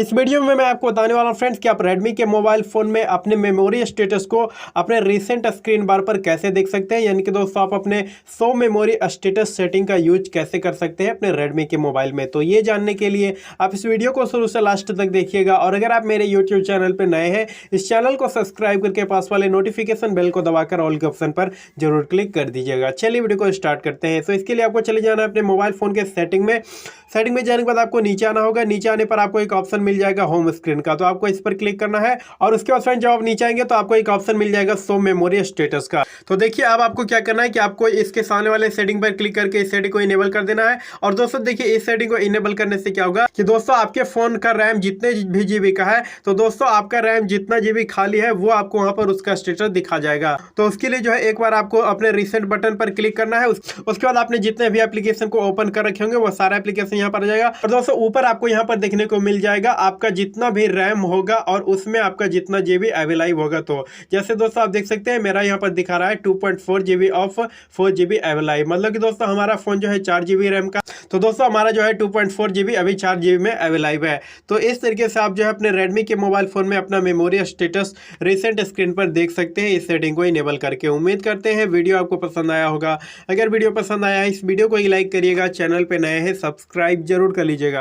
इस वीडियो में मैं आपको बताने वाला हूं फ्रेंड्स कि आप Redmi के मोबाइल फ़ोन में अपने मेमोरी स्टेटस को अपने रिसेंट स्क्रीन बार पर कैसे देख सकते हैं। यानी कि दोस्तों आप अपने 100 मेमोरी स्टेटस सेटिंग का यूज कैसे कर सकते हैं अपने Redmi के मोबाइल में। तो ये जानने के लिए आप इस वीडियो को शुरू से लास्ट तक देखिएगा। और अगर आप मेरे यूट्यूब चैनल पर नए हैं, इस चैनल को सब्सक्राइब करके पास वाले नोटिफिकेशन बेल को दबाकर ऑल के ऑप्शन पर जरूर क्लिक कर दीजिएगा। चलिए वीडियो को स्टार्ट करते हैं। तो इसके लिए आपको चले जाना है अपने मोबाइल फ़ोन के सेटिंग में जाने के बाद आपको नीचे आना होगा। नीचे आने पर आपको एक ऑप्शन मिल जाएगा होम स्क्रीन का, तो आपको इस पर क्लिक करना है। और उसके बाद फ्रेंड जब आप नीचे आएंगे तो आपको एक ऑप्शन मिल जाएगा शो मेमोरी स्टेटस का। तो देखिए अब आपको क्या करना है कि आपको इसके सामने वाले सेटिंग पर क्लिक करके इस सेटिंग को इनेबल कर देना है। और दोस्तों देखिए इस सेटिंग को इनेबल करने से क्या होगा कि दोस्तों आपके फोन का रैम जितने भी जीबी का है, तो दोस्तों आपका रैम जितना जीबी खाली है वो आपको वहां पर उसका स्टेटस दिखा जाएगा। तो उसके लिए जो है एक बार आपको अपने रिसेंट बटन पर क्लिक करना है। उसके बाद आपने जितने भी एप्लीकेशन को ओपन कर रखे होंगे वो सारा एप्लीकेशन यहाँ पर आ जाएगा। और दोस्तों ऊपर आपको यहाँ पर देखने को मिल जाएगा आपका जितना भी रैम होगा और उसमें आपका जितना जीबी अवेलेबल होगा। तो जैसे दोस्तों आप देख सकते हैं मेरा यहाँ पर दिखा रहा है 2.4 जीबी ऑफ 4 जीबी अवेलेबल, मतलब कि दोस्तों हमारा फोन जो है 4 जीबी रैम का। तो दोस्तों हमारा जो है 2.4 जीबी अभी 4 जीबी में अवेलेबल है। तो इस तरीके से आप जो है अपने Redmi के मोबाइल फोन में अपना मेमोरी स्टेटस रिसेंट स्क्रीन पर देख सकते हैं इस सेटिंग को इनेबल करके। उम्मीद करते हैं वीडियो आपको पसंद आया होगा। अगर वीडियो पसंद आया है इस वीडियो को ही लाइक करिएगा, चैनल पे नए हैं सब्सक्राइब जरूर कर लीजिएगा।